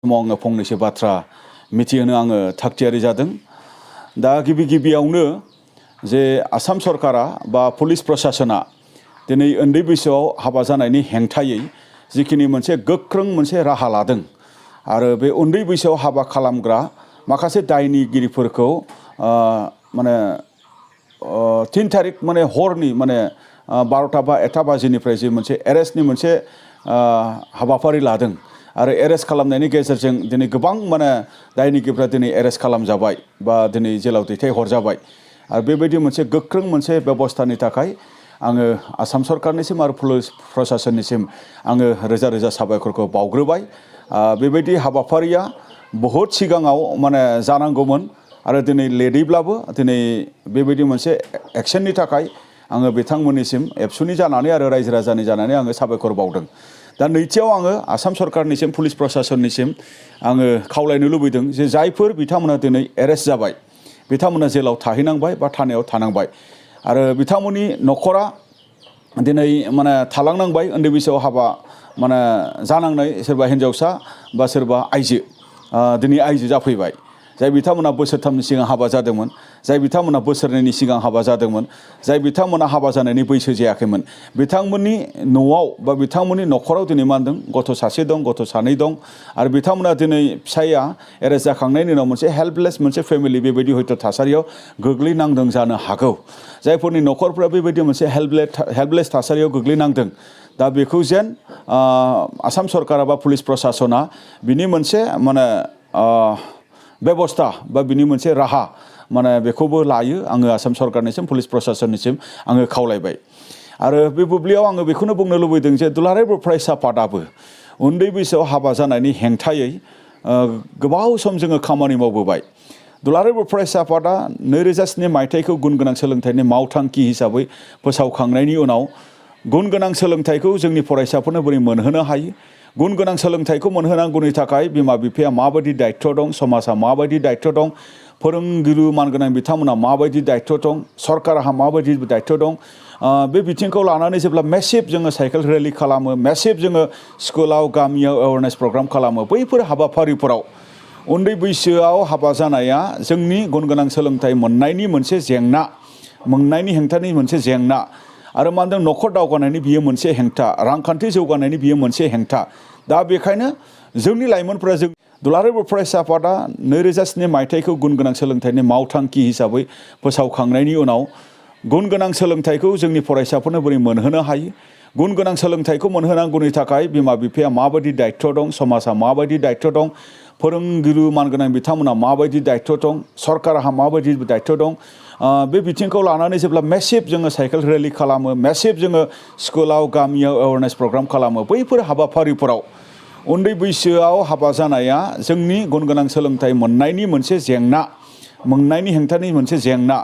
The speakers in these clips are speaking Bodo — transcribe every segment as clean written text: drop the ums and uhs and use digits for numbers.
समाव आङो फंनैसो बाथ्रा मिथिहोनो आङो थागथियारि जादों। दा गिबियावनो जे आसाम सरकारा बा पुलिस प्रशासना दिनै उन्दै बैसोआव हाबा जानायनि हेंथायै जिखिनि मोनसे गोख्रों मोनसे राहा लादों आरो बे उन्दै बैसोआव हाबा खालामग्रा माखासे दायनिगिरिफोरखौ माने 3 तारिख माने हरनि माने 12टा बा 1टा बाजिनिफ्राय जे मोनसे एरेस्टनि मोनसे हाबाफारि लादों आरो एरेस्ट खालामनायनि गेजेरजों दिनै गोबां माने दायनिगिरिफ्रा दिनै एरेस्ट खालामजाबाय बा दिनै जेलाव दैथायहरजाबाय आरो बेबायदि मोनसे गोख्रों मोनसे बेबस्थानि थाखाय आङो आसाम सरकारनिसिम आरो पुलिस प्रशासननिसिम आङो रोजा रोजा साबायखरखौ बावग्रोबाय। बेबायदि हाबाफारिया बहुद सिगाङाव माने जानांगौमोन आरो दिनै लेटैब्लाबो दिनै बेबायदि मोनसे एक्सननि थाखाय आङो बिथांमोननिसिम एबसुनि जानानै आरो रायजो राजानि जानानै आङो साबायखर बावदों। दा नैथियाव आङो आसाम सरकारनिसिम पुलिस प्रशासननिसिम आङो खावलायनो लुबैदों जे जायफोर बिथांमोना दिनै एरेस्ट जाबाय बिथांमोना जेलाव थाहैनांबाय बा थानायाव थानांबाय आरो बिथांमोननि न'खरा दिनै माने थालांनांबाय उन्दै बैसोआव हाबा माने जानांनाय सोरबा हिन्जावसा बा सोरबा आइजो दिनै आइजो जाफैबाय जाय बिथांमोना बोसोरथामनि सिगां हाबा जादोंमोन, जाय बिथांमोना बोसोरनैनि सिगां हाबा जादोंमोन, जाय बिथांमोना हाबा जानायनि बैसो जायाखैमोन, बिथांमोननि न'आव बा बिथांमोननि न'खराव दिनै मा होनदों गथ' सासे दं, गथ' सानै दं आरो बिथांमोना दिनै फिसाया एरेस्ट जाखांनायनि उनाव मोनसे हेल्पलेस मोनसे फेमिलि बेबायदि हयथ' थासारियाव गोग्लैनांदों जानो हागौ। जायफोरनि न'खरफ्रा बेबायदि मोनसे हेल्पलेस थासारियाव गोग्लैनांदों दा बेखौ जेन आसाम सरकार बा पुलिस प्रशासना बिनि मोनसे माने बेबस्था बा बिनि मोनसे राहा माने बेखौबो लायो आङो आसाम सरकारनिसिम पुलिस प्रशासननिसिम आङो खावलायबाय। आरो बे बुब्लियाव आङो बेखौनो बुंनो लुबैदों जे दुलाराय बर' फरायसा आफादाबो उन्दै बैसोआव हाबा जानायनि हेंथायै गोबाव सम जोङो खामानि मावबोबाय। दुलाराय बर' फरायसा आफादा 2007 मायथाइखौ गुन गोनां सोलोंथाइनि मावथांखि हिसाबै फोसावखांनायनि उनाव गुन गोनां सोलोंथाइखौ जोंनि फरायसाफोरनो बोरै मोनहोनो हायो, गुन गोनां सोलोंथाइखौ मोनहोनांगौनि थाखाय बिमा बिफाया माबायदि दायित्व दं, समाजा माबायदि दायित्व दं, फोरोंगिरि मानगोनां बिथांमोना माबायदि दायित्व दं, सरकारहा माबायदि दायित्व दं, बे बिथिंखौ लानानै जेब्ला मेसिभ जोङो साइकेल रेलि खालामो, मेसिभ जोङो स्कुलाव गामियाव एवारनेस प्रग्राम खालामो, बैफोर हाबाफारिफोराव उन्दै बैसोआव हाबा जानाया जोंनि गुन गोनां सोलोंथाइ मोननायनि मोनसे जेंना, मोननायनि हेंथानि मोनसे जेंना आरो मा होनदों न'खर दावगानायनि बियो मोनसे हेंथा, रांखान्थि जौगानायनि बियो मोनसे हेंथा। दा बेखायनो जोंनि लाइमोनफोरा जों दुलाराय बर' फरायसा आफादा 2007 मायथाइखौ गुन गोनां सोलोंथाइनि मावथांखि हिसाबै फोसावखांनायनि उनाव गुन गोनां सोलोंथाइखौ जोंनि फरायसाफोरनो बोरै मोनहोनो हायो, गुन गोनां सोलोंथाइखौ मोनहोनांगौनि थाखाय बिमा बिफाया माबायदि दायित्व दं, समाजा माबायदि दायित्व दं, फोरोंगिरि मानगोनां बिथांमोना माबायदि दायित्व दं, सरकारहा माबायदि दायित्व दं, बे बिथिंखौ लानानै जेब्ला मेसिभ जोङो साइकेल रेलि खालामो, मेसिभ जोङो स्कुलाव गामियाव एवारनेस प्रग्राम खालामो, बैफोर हाबाफारिफोराव उन्दै बैसोआव हाबा जानाया जोंनि गुन गोनां सोलोंथाइ मोननायनि मोनसे जेंना, मोननायनि हेंथानि मोनसे जेंना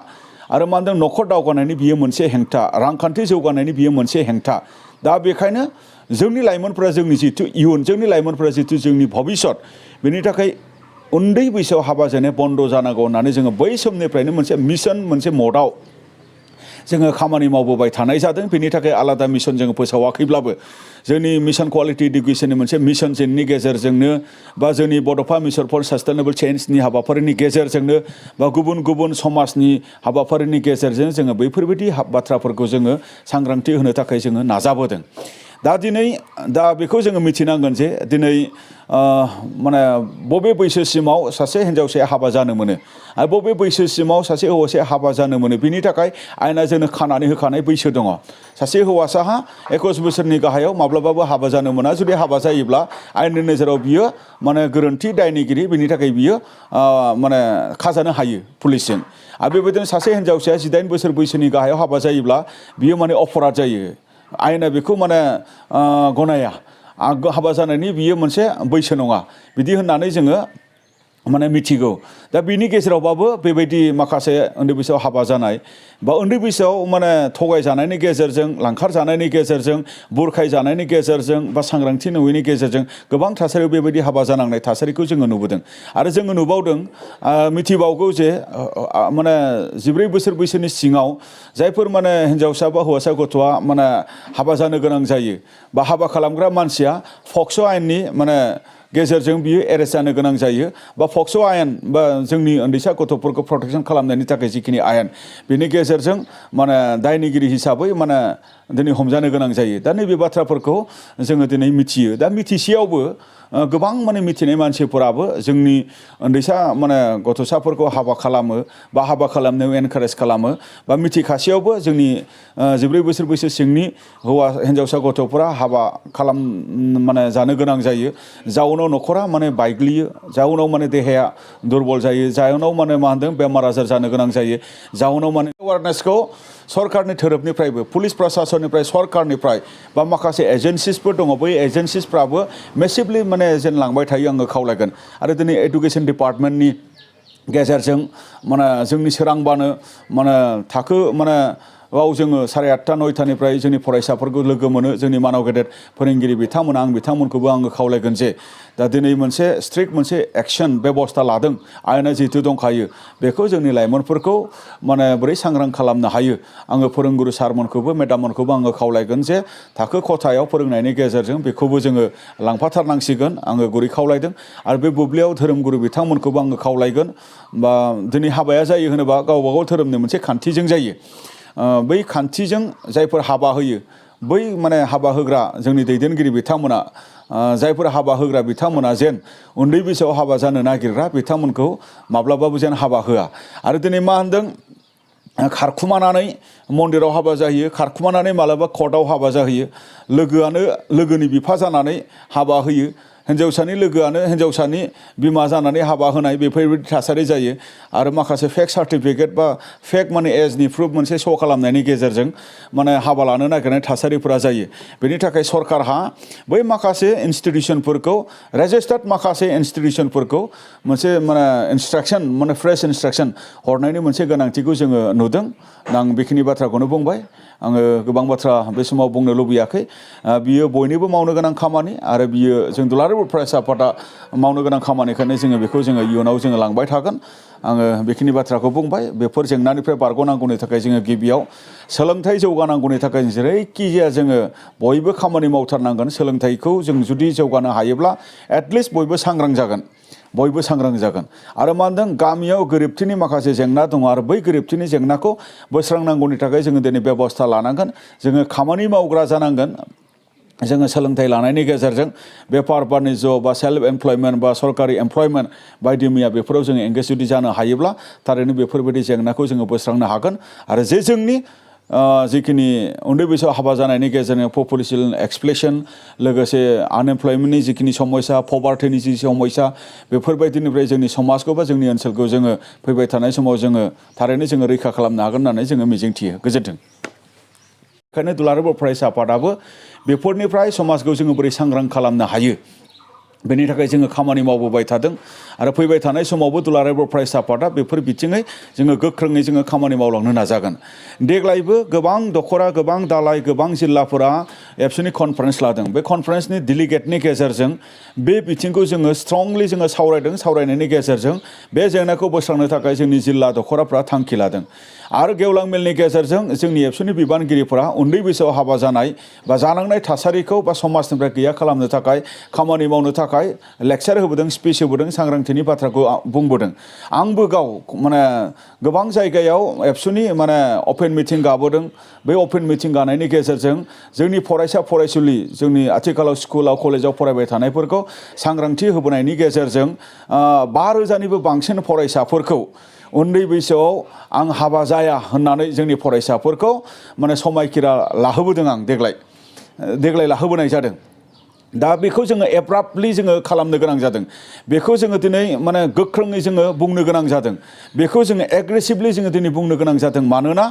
आरो मा होनदों न'खर दावगानायनि बियो मोनसे हेंथा, रांखान्थि जौगानायनि बियो मोनसे हेंथा। दा बेखायनो जोंनि लाइमोनफोरा जोंनि जिथु इयुन, जोंनि लाइमोनफोरा जिथु जोंनि भबिष्यत, बेनि थाखाय उन्दै बैसोआव हाबा जानाया बन्द जानांगौ होननानै जोङो बै समनिफ्रायनो मोनसे मिशन, मोनसे मदआव जोङो खामानि मावबोबाय थानाय जादों। बेनि थाखाय आलादा मिशन जोङो फोसावाखैब्लाबो जोंनि मिशन क्वालिटि इडुकेसननि मोनसे मिशन जेननि गेजेरजोंनो बा जोंनि बड'फा मिशन फर सास्टेनेबल चेन्जनि हाबाफारिनि गेजेरजोंनो बा गुबुन गुबुन समाजनि हाबाफारिनि गेजेरजों जोङो बैफोरबायदि बाथ्राफोरखौ जोङो सांग्रांथि होनो थाखाय जोङो नाजाबोदों। दा बेखौ जोङो मिथिनांगोन जे दिनै माने बबे बैसोसिमाव सासे हिन्जावसाया हाबा जानो मोनो आरो बबे बैसोसिमाव सासे हौवासाया हाबा जानो मोनो, बिनि थाखाय आयेना जोंनो खानानै होखानाय बैसो दङ। सासे हौवासाहा 21 बोसोरनि गाहायाव माब्लाबाबो हाबा जानो मोना। जुदि हाबा जायोब्ला आयेननि नोजोराव बियो माने गोरोन्थि दायनिगिरि, बिनि थाखाय बियो माने खाजानो हायो पुलिसजों। आरो बेबायदिनो सासे हिन्जावसाया 18 बोसोर बैसोनि गाहायाव हाबा जायोब्ला बियो माने अपराध जायो। आयेना बेखौ माने गनाया, हाबा जानायनि बियो मोनसे बैसो नङा बिदि होननानै जोङो माने मिथिगौ। दा बिनि गेजेरावबाबो बेबायदि माखासे उन्दै बैसोआव हाबा जानाय बा उन्दै बैसोआव माने थगायजानायनि गेजेरजों, लांखार जानायनि गेजेरजों, बुरखाय जानायनि गेजेरजों बा सांग्रांथि नङैनि गेजेरजों गोबां थासारियाव बेबायदि हाबा जानांनाय थासारिखौ जोङो नुबोदों आरो जोङो नुबावदों, मिथिबावगौ जे माने 14 बोसोर बैसोनि सिङाव जायफोर माने हिन्जावसा बा हौवासा गथ'आ माने हाबा जानो गोनां जायो बा हाबा खालामग्रा मानसिया पक्स' आयेननि माने गेजेरजों बियो एरेस्ट जानो गोनां जायो बा पक्स' आयेन बा जोंनि उन्दैसा गथ'फोरखौ प्रटेक्सन खालामनायनि थाखाय जिखिनि आयेन बेनि गेजेरजों माने दायनिगिरि हिसाबै माने दिनै हमजानो गोनां जायो दा नैबे बाथ्राफोरखौ जोङो दिनै मिथियो दा मिथिसेयावबो गोबां माने मिथिनाय मानसिफोराबो जोंनि उन्दैसा माने गथ'साफोरखौ हाबा खालामो बा हाबा खालामनायाव एनकारेज खालामो बा मिथिखासेयावबो जोंनि 14 बोसोर बैसो सिंनि हौवा हिन्जावसा गथ'फोरा हाबा खालाम माने जानो गोनां जायो जाउनाव न'खरा माने बायग्लियो जाउनाव माने देहाया दुरबल जायो जाउनाव माने मा होनदों बेमार आजार जानो गोनां जायो जाउनाव माने एवारनेसखौ सरकारनि थोरोबनिफ्रायबो पुलिस प्रशासननिफ्राय सरकारनिफ्राय बा माखासे एजेन्सिसफोर दङ बै एजेन्सिसफ्राबो मेसिभलि माने जेन लांबाय थायो आङो खावलायगोन आरो दिनै एडुकेसन डिपार्टमेन्टनि गेजेरजों माने जोंनि सोरांबानो माने थाखो माने बाव जोङो 8:30 9:00निफ्राय जोंनि फरायसाफोरखौ लोगो मोनो जोंनि मानव गेदेर फोरोंगिरि बिथांमोना आं बिथांमोनखौबो आङो खावलायगोन जे दा दिनै मोनसे स्ट्रिक्ट मोनसे एक्शन बेबस्था लादों आयेना जिहेतु दंखायो बेखौ जोंनि लाइमोनफोरखौ माने बोरै सांग्रां खालामनो हायो आङो फोरोंगुरु सारमोनखौबो मेडाममोनखौबो आङो खावलायगोन जे थाखो खथायाव फोरोंनायनि गेजेरजों बेखौबो जोङो लांफाथारनांसिगोन आङो गुरै खावलायदों आरो बे बुब्लियाव धोरोमगुरु बिथांमोनखौबो आङो खावलायगोन बा दिनै हाबाया जायो होनोबा गावबा गाव धोरोमनि मोनसे खान्थिजों जायो बै खान्थिजों जायफोर हाबा होयो बै माने हाबा होग्रा जोंनि दैदेनगिरि बिथांमोना जायफोर हाबा होग्रा बिथांमोना जेन उन्दै बैसोआव हाबा जानो नागिरग्रा बिथांमोनखौ माब्लाबाबो जेन हाबा होआ आरो दिनै मा होनदों खारखुमानानै मन्दिराव हाबा जाहैयो खारखुमानानै मालाबा कर्टआव हाबा जाहैयो लोगोआनो लोगोनि बिफा जानानै हाबा होयो हिन्जावसानि लोगोआनो हिन्जावसानि बिमा जानानै हाबा होनाय बेफोरबायदि थासारि जायो आरो माखासे फेक सार्टिफिकेट बा फेक माने एजनि प्रुफ मोनसे श' खालामनायनि गेजेरजों माने हाबा लानो नागिरनाय थासारिफोरा जायो बेनि थाखाय सरकारहा बै माखासे इन्सटिटिउसनफोरखौ रेजिस्टार्ड माखासे इन्सटिटिउसनफोरखौ मोनसे माने इन्सट्राक्सन माने फ्रेश इन्सट्राक्सन हरनायनि मोनसे गोनांथिखौ जोङो नुदों आं बेखिनि बाथ्राखौनो बुंबाय आङो गोबां बाथ्रा बे समाव बुंनो लुबैयाखै बियो बयनिबो मावनो गोनां खामानि आरो बियो जों दुलाराय बर' फरायसा आफादा मावनो गोनां खामानिखायनो जोङो बेखौ जोङो इयुनाव जोङो लांबाय थागोन आङो बेखिनि बाथ्राखौ बुंबाय बेफोर जेंनानिफ्राय बारग'नांगौनि थाखाय जोङो गिबियाव सोलोंथाइ जौगानांगौनि थाखाय जेरैखिजाया जोङो बयबो खामानि मावथारनांगोन सोलोंथाइखौ जों जुदि जौगानो हायोब्ला एटलिस्ट बयबो सांग्रां जागोन बयबो सांग्रां जागोन आरो मा होनदों गामियाव गोरिबथिनि माखासे जेंना दङ आरो बै गोरिबथिनि जेंनाखौ बोस्रांनांगौनि थाखाय जोङो दिनै बेबस्था लानांगोन जोङो खामानि मावग्रा जानांगोन जोङो सोलोंथाइ लानायनि गेजेरजों बेफार बानिज्य बा सेल्फ एमप्लयमेन्ट बा सरकारि एमप्लयमेन्ट बायदि मैया बेफोराव जोङो एंगेज जुदि जानो हायोब्ला थारैनो बेफोरबायदि जेंनाखौ जोङो बोस्रांनो हागोन आरो जे जोंनि जिखिनि उन्दै बैसोआव हाबा जानायनि गेजेरजों पपुलेसन एक्सप्लेसन लोगोसे आनएमप्लयमेन्टनि जिखिनि समस्या पभार्टिनि जि समस्या बेफोरबायदिनिफ्राय जोंनि समाजखौ बा जोंनि ओनसोलखौ जोङो फैबाय थानाय समाव जोङो थारैनो जोङो रैखा खालामनो हागोन होननानै जोङो मिजिंथियो गोजोन्थों ओंखायनो दुलाराय बर' फरायसा आफादाबो बेफोरनिफ्राय समाजखौ जोङो बोरै सांग्रां खालामनो हायो बेनि थाखाय जोङो खामानि मावबोबाय थादों आरो फैबाय थानाय समावबो दुलाराय बर' फरायसा आफादा बेफोर बिथिङै जोङो गोख्रोङै जोङो खामानि मावलांनो नाजागोन देग्लायबो गोबां दखरा गोबां दालाय गोबां जिल्लाफोरा एबसुनि कनफारेन्स लादों बे कनफारेन्सनि डेलिगेटनि गेजेरजों बे बिथिंखौ जोङो स्ट्रंलि जोङो सावरायदों सावरायनायनि गेजेरजों बे जेंनाखौ बोस्रांनो थाखाय जोंनि जिल्ला दखराफ्रा थांखि लादों आरो गेवलां मेलनि गेजेरजों जोंनि एबसुनि बिबानगिरिफोरा उन्दै बैसोआव हाबा जानाय बा जानांनाय थासारिखौ बा समाजनिफ्राय गैया खालामनो थाखाय खामानि मावनो थाखाय लेक्चार होबोदों स्पिच होबोदों सांग्रांथिनि बाथ्राखौ बुंबोदों आंबो गाव माने गोबां जायगायाव एबसुनि माने अपेन मिटिं गाबोदों बे अपेन मिटिं गानायनि गेजेरजों जोंनि फरायसा फरायसुलि जोंनि आथिखालाव स्कुलाव कलेजाव फरायबाय थानायफोरखौ सांग्रांथि होबोनायनि गेजेरजों 5,000निबो बांसिन फरायसाफोरखौ उन्दै बैसोआव आं हाबा जाया होननानै जोंनि फरायसाफोरखौ माने समायखिरा लाहोबोदों आं देग्लाय लाहोबोनाय जादों दा बेखौ जोङो एब्राप्टलि जोङो खालामनो गोनां जादों बेखौ जोङो दिनै माने गोख्रोङै जोङो बुंनो गोनां जादों बेखौ जोङो एग्रेसिभलि जोङो दिनै बुंनो गोनां जादों मानोना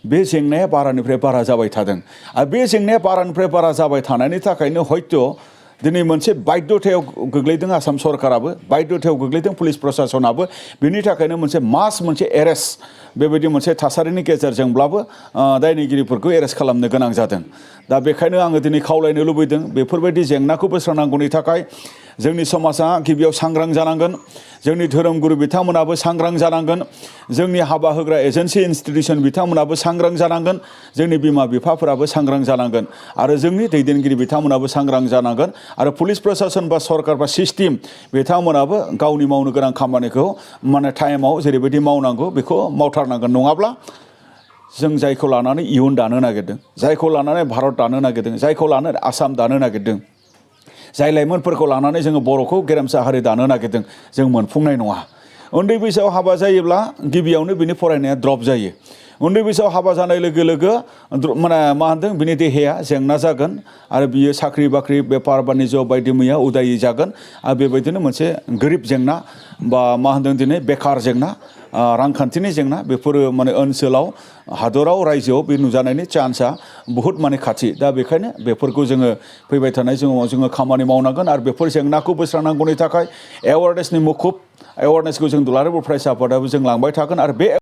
बे जेंनाया बारानिफ्राय बारा जाबाय थादों आरो बे जेंनाया बारानिफ्राय बारा जाबाय थानायनि थाखायनो हयथ' दिनै मोनसे बाध्यथायाव गोग्लैदों आसाम सरकाराबो बाध्यथायाव गोग्लैदों पुलिस प्रशासनाबो बेनि थाखायनो मोनसे एरेस्ट बेबायदि मोनसे थासारिनि गेजेरजोंब्लाबो दायनिगिरिफोरखौ एरेस्ट खालामनो गोनां जादों दा बेखायनो आङो दिनै खावलायनो लुबैदों बेफोरबायदि जेंनाखौ बोस्रांनांगौनि थाखाय जोंनि समाजा गिबियाव सांग्रां जानांगोन जोंनि धोरोमगुरु बिथांमोनाबो सांग्रां जानांगोन जोंनि हाबा होग्रा एजेन्सि इन्स्टिटिउसन बिथांमोनाबो सांग्रां जानांगोन जोंनि बिमा बिफाफोराबो सांग्रां जानांगोन आरो जोंनि दैदेनगिरि बिथांमोनाबो सांग्रां जानांगोन आरो पुलिस प्रशासन बा सरकार बा सिस्टेम बिथांमोनाबो गावनि मावनो गोनां खामानिखौ माने टाइमाव जेरैबायदि मावनांगौ बेखौ मावथारनांगोन नङाब्ला जों जायखौ लानानै इयुन दानो नागिरदों जायखौ लानानै भारत दानो नागिरदों जायखौ लानानै आसाम दानो नागिरदों जाय लाइमोनफोरखौ लानानै जोङो बर'खौ गेरेमसा हारि दानो नागिरदों जों मोनफुंनाय नङा उन्दै बैसोआव हाबा जायोब्ला गिबियावनो बिनि फरायनाया द्रप जायो उन्दै बैसोआव हाबा जानाय लोगो लोगो माने मा होनदों बिनि देहाया जेंना जागोन आरो बियो साख्रि बाख्रि बेफार बानिज्य बायदि मैया उदायि जागोन आरो बेबायदिनो मोनसे गोरिब जेंना बा मा होनदों दिनै बेकार जेंना रांखान्थिनि जेंना बेफोरो माने ओनसोलाव हादराव रायजोआव बे नुजानायनि चान्सआ बहुद माने खाथि दा बेखायनो बेफोरखौ जोङो फैबाय थानाय समाव जोङो खामानि मावनांगोन आरो बेफोर जेंनाखौ बोस्रांनांगौनि थाखाय एवारनेसनि मुखुब एवारनेसखौ जों दुलाराय बर' फरायसा आफादाबो जों लांबाय थागोन आरो बे